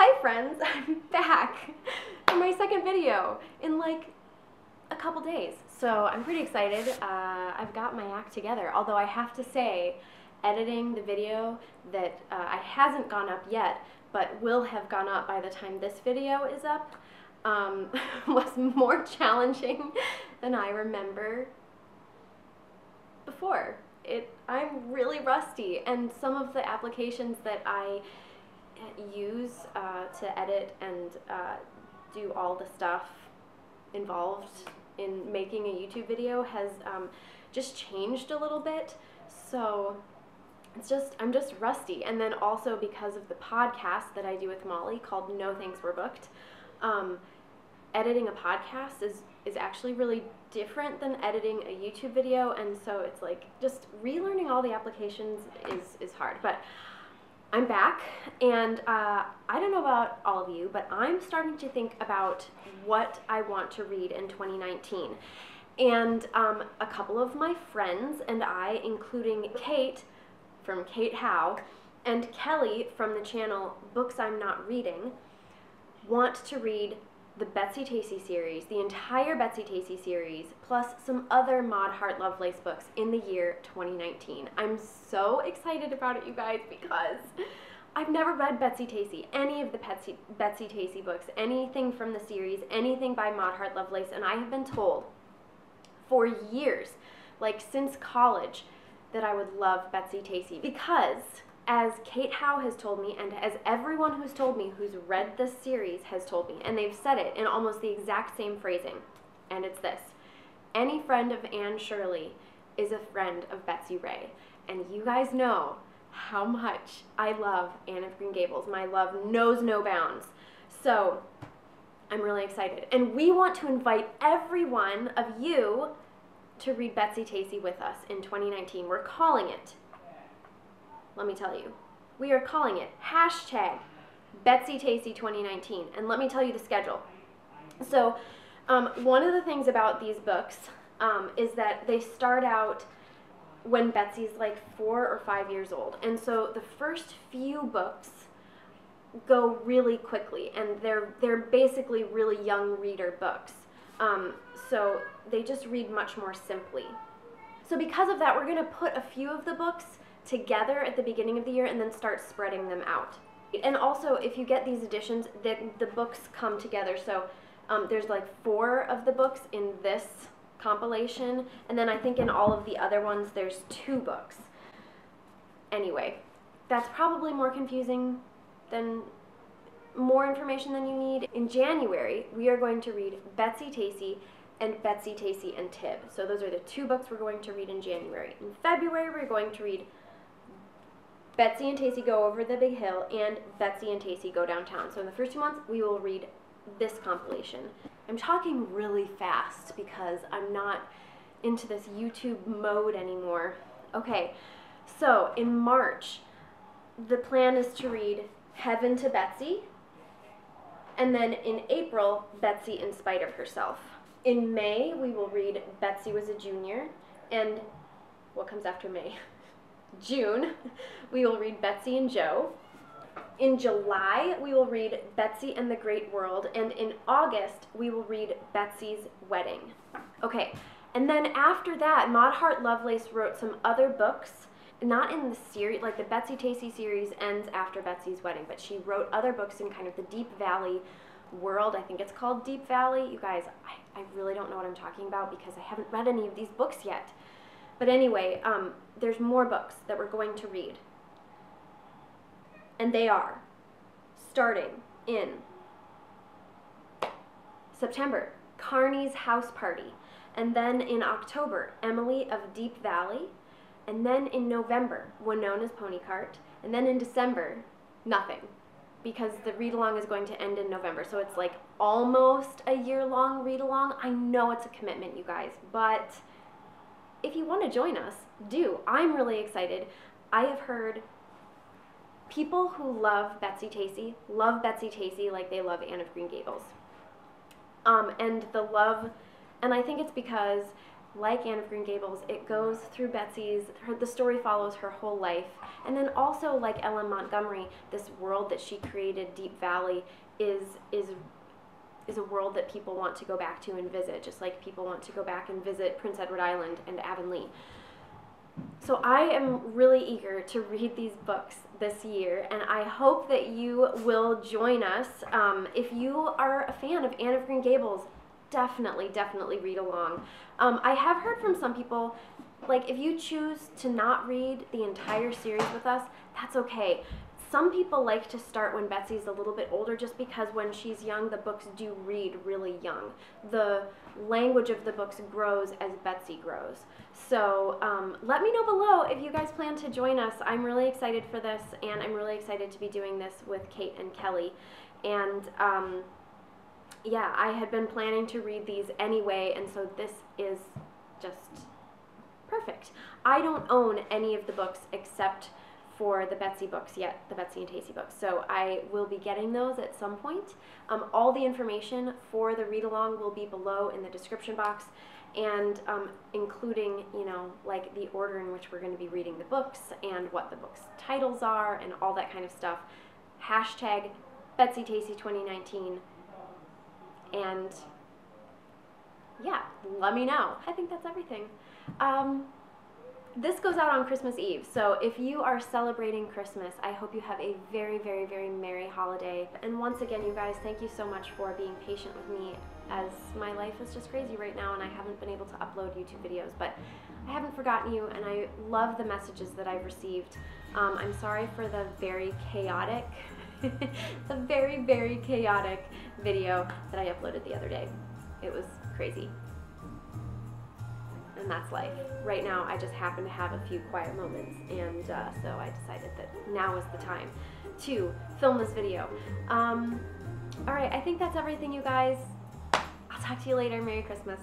Hi friends, I'm back for my second video in like a couple days. So I'm pretty excited. I've got my act together, although I have to say, editing the video that hasn't gone up yet, but will have gone up by the time this video is up, was more challenging than I remember before. I'm really rusty, and some of the applications that I use to edit and do all the stuff involved in making a YouTube video has just changed a little bit. So I'm just rusty. And then also because of the podcast that I do with Molly called No Thanks We're Booked, editing a podcast is actually really different than editing a YouTube video, and so it's like just relearning all the applications is hard. But I'm back, and I don't know about all of you, but I'm starting to think about what I want to read in 2019. And a couple of my friends and I, including Kate from Kate How, and Kelly from the channel Books I'm Not Reading, want to read the Betsy-Tacy series, the entire Betsy-Tacy series, plus some other Maud Hart Lovelace books in the year 2019. I'm so excited about it, you guys, because I've never read Betsy-Tacy, any of the Betsy-Tacy books, anything from the series, anything by Maud Hart Lovelace, and I have been told for years, like since college, that I would love Betsy-Tacy because, as Kate How has told me, and as everyone who's told me who's read this series has told me, and they've said it in almost the exact same phrasing, and it's this: any friend of Anne Shirley is a friend of Betsy Ray. And you guys know how much I love Anne of Green Gables. My love knows no bounds. So I'm really excited. And we want to invite every one of you to read Betsy-Tacy with us in 2019. We're calling it, let me tell you, we are calling it hashtag Betsy-Tacy 2019. And let me tell you the schedule. So one of the things about these books is that they start out when Betsy's like 4 or 5 years old. And so the first few books go really quickly, and they're basically really young reader books. So they just read much more simply. So because of that, we're going to put a few of the books together at the beginning of the year and then start spreading them out. And also, if you get these editions, the books come together. So there's like 4 of the books in this compilation, and then I think in all of the other ones there's 2 books. Anyway, that's probably more information than you need. In January, we are going to read Betsy-Tacy and Betsy-Tacy and Tib. So those are the 2 books we're going to read in January. In February, we're going to read Betsy and Tacy Go Over the Big Hill and Betsy and Tacy Go Downtown. So in the first 2 months, we will read this compilation. I'm talking really fast because I'm not into this YouTube mode anymore. Okay, so in March, the plan is to read Heaven to Betsy, and then in April, Betsy in Spite of Herself. In May, we will read Betsy Was a Junior, and what comes after May? June, we will read Betsy and Joe. In July, we will read Betsy and the Great World, and in August, we will read Betsy's Wedding. Okay, and then after that, Maud Hart Lovelace wrote some other books, not in the series, like the Betsy-Tacy series ends after Betsy's Wedding, but she wrote other books in kind of the Deep Valley world. I think it's called Deep Valley. You guys, I really don't know what I'm talking about because I haven't read any of these books yet. But anyway, there's more books that we're going to read. And they are, starting in September, Carney's House Party. And then in October, Emily of Deep Valley. And then in November, Winona's Pony Cart. And then in December, nothing, because the read-along is going to end in November. So it's like almost a year-long read-along. I know it's a commitment, you guys, but if you want to join us, do. I'm really excited. I have heard people who love Betsy-Tacy like they love Anne of Green Gables. And I think it's because like Anne of Green Gables, it goes through the story follows her whole life. And then also, like Ellen Montgomery, this world that she created, Deep Valley, is a world that people want to go back to and visit, just like people want to go back and visit Prince Edward Island and Avonlea. So I am really eager to read these books this year, and I hope that you will join us. If you are a fan of Anne of Green Gables, definitely read along. I have heard from some people, like, if you choose to not read the entire series with us, that's okay. Some people like to start when Betsy's a little bit older, just because when she's young, the books do read really young. The language of the books grows as Betsy grows. So let me know below if you guys plan to join us. I'm really excited for this, and I'm really excited to be doing this with Kate and Kelly. And yeah, I had been planning to read these anyway, and so this is just perfect. I don't own any of the books except for the Betsy books yet, the Betsy and Tacy books, so I will be getting those at some point. All the information for the read-along will be below in the description box, and including, you know, like the order in which we're going to be reading the books and what the books' titles are and all that kind of stuff. Hashtag Betsy-Tacy 2019, and yeah, let me know. I think that's everything. This goes out on Christmas Eve, so if you are celebrating Christmas, I hope you have a very merry holiday. And once again, you guys, thank you so much for being patient with me, as my life is just crazy right now and I haven't been able to upload YouTube videos, but I haven't forgotten you, and I love the messages that I've received. I'm sorry for the very chaotic, the very chaotic video that I uploaded the other day. It was crazy. And that's life. Right now, I just happen to have a few quiet moments, and so I decided that now is the time to film this video. Alright, I think that's everything, you guys. I'll talk to you later. Merry Christmas.